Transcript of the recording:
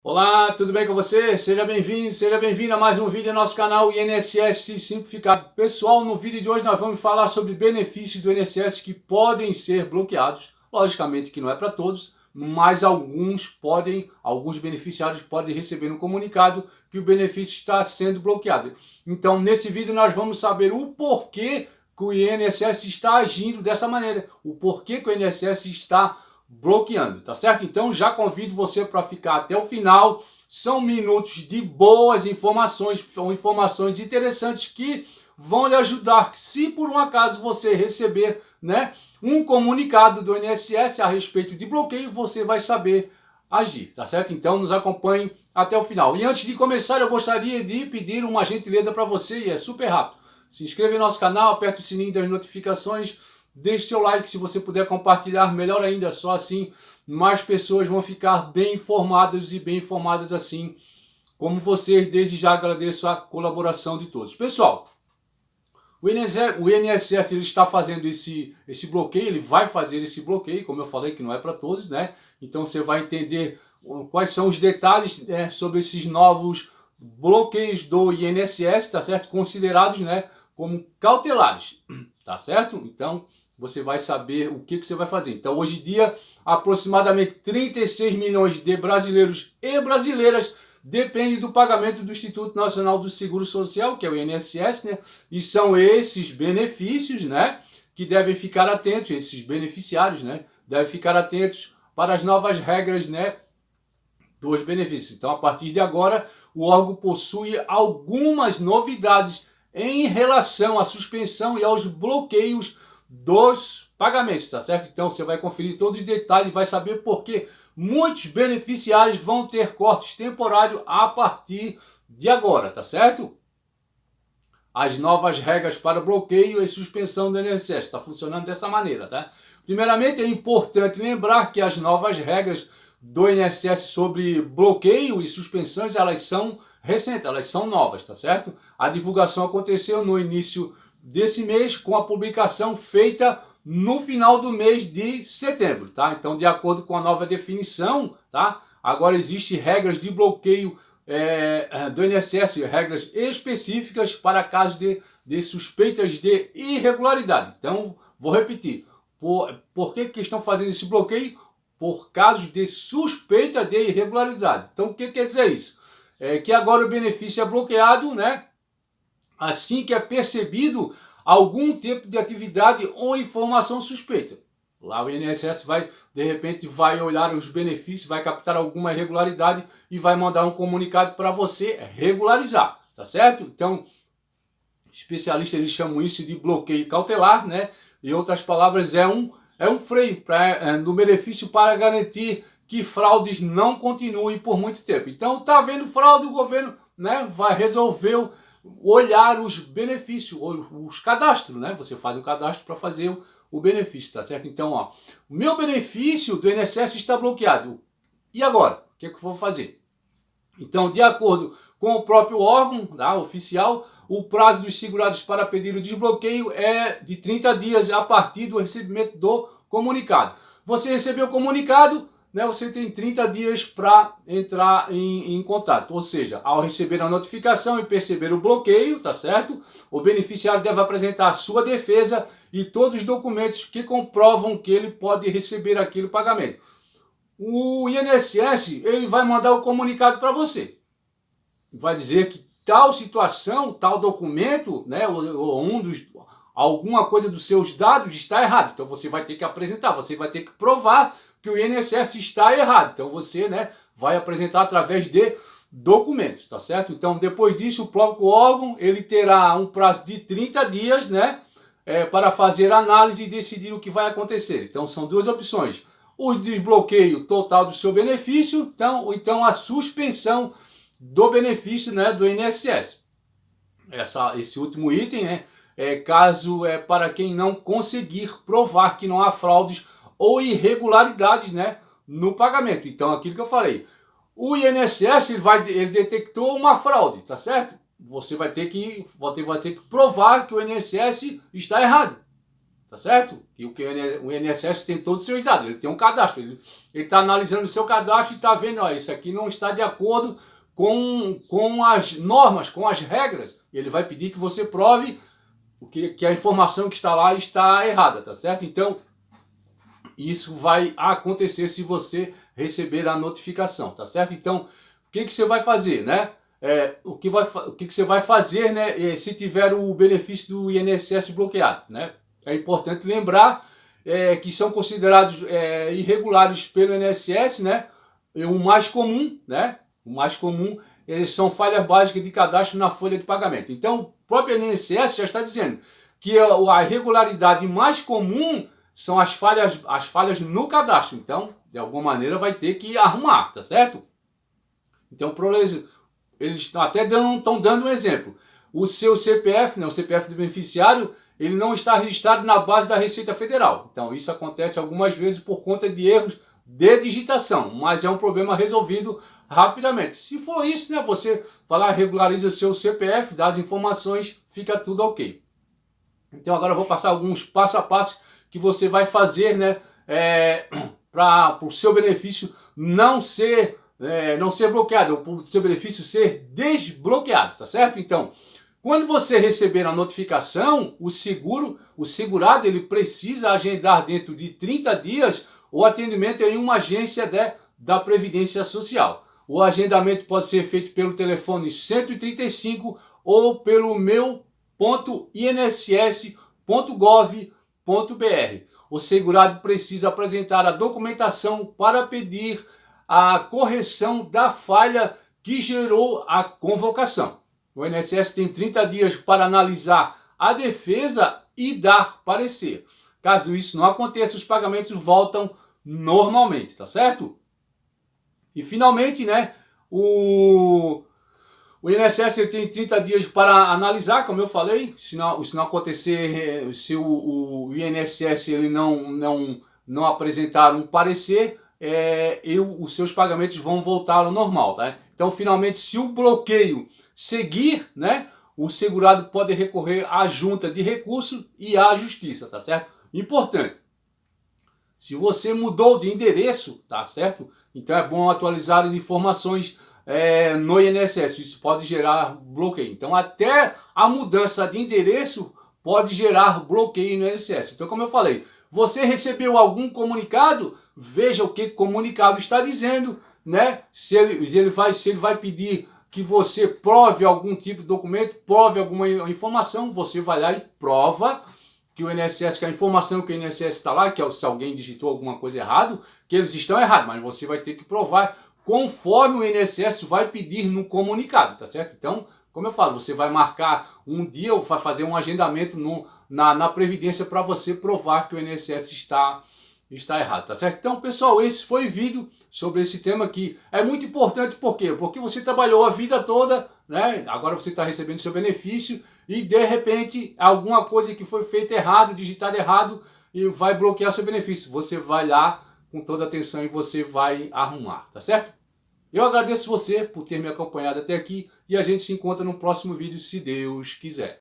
Olá, tudo bem com você? Seja bem-vindo, seja bem-vinda a mais um vídeo do nosso canal INSS Simplificado. Pessoal, no vídeo de hoje nós vamos falar sobre benefícios do INSS que podem ser bloqueados. Logicamente que não é para todos, mas alguns beneficiários podem receber um comunicado que o benefício está sendo bloqueado. Então, nesse vídeo nós vamos saber o porquê que o INSS está agindo dessa maneira, o porquê que o INSS está bloqueando, tá certo? Então já convido você para ficar até o final. São minutos de boas informações, são informações interessantes que vão lhe ajudar. Se por um acaso você receber, um comunicado do INSS a respeito de bloqueio, você vai saber agir, tá certo? Então nos acompanhe até o final. E antes de começar, eu gostaria de pedir uma gentileza para você, e é super rápido. Se inscreva no nosso canal, aperte o sininho das notificações, deixe seu like, se você puder compartilhar, melhor ainda, só assim mais pessoas vão ficar bem informadas e bem informadas assim como vocês. Desde já agradeço a colaboração de todos. Pessoal, o INSS ele está fazendo esse bloqueio, ele vai fazer esse bloqueio, como eu falei que não é para todos, né? Então você vai entender quais são os detalhes sobre esses novos bloqueios do INSS, tá certo? Considerados, como cautelares, tá certo? Então você vai saber o que você vai fazer. Então, hoje em dia, aproximadamente 36 milhões de brasileiros e brasileiras dependem do pagamento do Instituto Nacional do Seguro Social, que é o INSS, né? E são esses benefícios, que devem ficar atentos, esses beneficiários, devem ficar atentos para as novas regras, dos benefícios. Então, a partir de agora, o órgão possui algumas novidades em relação à suspensão e aos bloqueios dos pagamentos, tá certo? Então você vai conferir todos os detalhes e vai saber por que muitos beneficiários vão ter cortes temporários a partir de agora, tá certo? As novas regras para bloqueio e suspensão do INSS está funcionando dessa maneira, tá? Primeiramente, é importante lembrar que as novas regras do INSS sobre bloqueio e suspensões, elas são recentes, elas são novas, tá certo? A divulgação aconteceu no início desse mês, com a publicação feita no final do mês de setembro, tá? Então, de acordo com a nova definição, tá? Agora existem regras de bloqueio do INSS, regras específicas para casos de suspeitas de irregularidade. Então, vou repetir. Por que estão fazendo esse bloqueio? Por casos de suspeita de irregularidade. Então, o que quer dizer isso? É que agora o benefício é bloqueado, assim que é percebido algum tipo de atividade ou informação suspeita. Lá o INSS de repente, vai olhar os benefícios, vai captar alguma irregularidade e vai mandar um comunicado para você regularizar, tá certo? Então, especialistas eles chamam isso de bloqueio cautelar, Em outras palavras, é um freio no benefício para garantir que fraudes não continuem por muito tempo. Então, está havendo fraude, o governo vai resolver olhar os benefícios, os cadastros, Você faz o cadastro para fazer o benefício, tá certo? Então, o meu benefício do INSS está bloqueado. E agora? O que eu vou fazer? Então, de acordo com o próprio órgão oficial, o prazo dos segurados para pedir o desbloqueio é de 30 dias a partir do recebimento do comunicado. Você recebeu o comunicado, você tem 30 dias para entrar em contato. Ou seja, ao receber a notificação e perceber o bloqueio, tá certo? O beneficiário deve apresentar a sua defesa e todos os documentos que comprovam que ele pode receber aquele pagamento. O INSS ele vai mandar o comunicado para você. Vai dizer que tal situação, tal documento, alguma coisa dos seus dados está errado. Então você vai ter que apresentar, você vai ter que provar que o INSS está errado. Então você vai apresentar através de documentos, tá certo? Então depois disso o próprio órgão ele terá um prazo de 30 dias para fazer análise e decidir o que vai acontecer. Então são duas opções: o desbloqueio total do seu benefício, ou então a suspensão do benefício do INSS. Esse último item caso para quem não conseguir provar que não há fraudes ou irregularidades no pagamento. Então, aquilo que eu falei, o INSS ele detectou uma fraude, tá certo? Você vai ter que provar que o INSS está errado, tá certo? E o INSS tem todos os seus dados, ele tem um cadastro, ele está analisando o seu cadastro e está vendo, ó, isso aqui não está de acordo com as normas, com as regras. Ele vai pedir que você prove que a informação que está lá está errada, tá certo? Então, isso vai acontecer se você receber a notificação, tá certo? Então, o que você vai fazer, né? O que você vai fazer, né, se tiver o benefício do INSS bloqueado, né? É importante lembrar que são considerados irregulares pelo INSS, né? O mais comum, né? O mais comum são falhas básicas de cadastro na folha de pagamento. Então, o próprio INSS já está dizendo que a irregularidade mais comum são as falhas no cadastro. Então, de alguma maneira, vai ter que arrumar, tá certo? Então, eles até estão dando um exemplo. O seu CPF, né, o CPF do beneficiário, ele não está registrado na base da Receita Federal. Então, isso acontece algumas vezes por conta de erros de digitação, mas é um problema resolvido rapidamente. Se for isso, né, você vai lá, regulariza o seu CPF, dá as informações, fica tudo ok. Então, agora eu vou passar alguns passo a passo que você vai fazer, né, para o seu benefício não ser bloqueado, para o seu benefício ser desbloqueado, tá certo? Então, quando você receber a notificação, o segurado, ele precisa agendar dentro de 30 dias o atendimento em uma agência da Previdência Social. O agendamento pode ser feito pelo telefone 135 ou pelo meu.inss.gov.br. O segurado precisa apresentar a documentação para pedir a correção da falha que gerou a convocação. O INSS tem 30 dias para analisar a defesa e dar parecer. Caso isso não aconteça, os pagamentos voltam normalmente, tá certo? E finalmente, né, o INSS ele tem 30 dias para analisar, como eu falei. Se não acontecer, se o INSS ele não apresentar um parecer, os seus pagamentos vão voltar ao normal, tá? Então, finalmente, se o bloqueio seguir, né, o segurado pode recorrer à junta de recurso e à justiça, tá certo? Importante. Se você mudou de endereço, tá certo? Então é bom atualizar as informações no INSS. Isso pode gerar bloqueio. Então, até a mudança de endereço pode gerar bloqueio no INSS. Então, como eu falei, você recebeu algum comunicado? Veja o que o comunicado está dizendo, né? Se ele vai pedir que você prove algum tipo de documento, prove alguma informação, você vai lá e prova que o INSS, que a informação que o INSS está lá, que se alguém digitou alguma coisa errado, que eles estão errados, mas você vai ter que provar conforme o INSS vai pedir no comunicado, tá certo? Então, como eu falo, você vai marcar um dia ou vai fazer um agendamento na Previdência para você provar que o INSS está errado, tá certo? Então, pessoal, esse foi o vídeo sobre esse tema que é muito importante. Por quê? Porque você trabalhou a vida toda, né? Agora você está recebendo seu benefício e, de repente, alguma coisa que foi feita errado, digitado errado, e vai bloquear seu benefício. Você vai lá com toda a atenção e você vai arrumar, tá certo? Eu agradeço você por ter me acompanhado até aqui e a gente se encontra no próximo vídeo, se Deus quiser.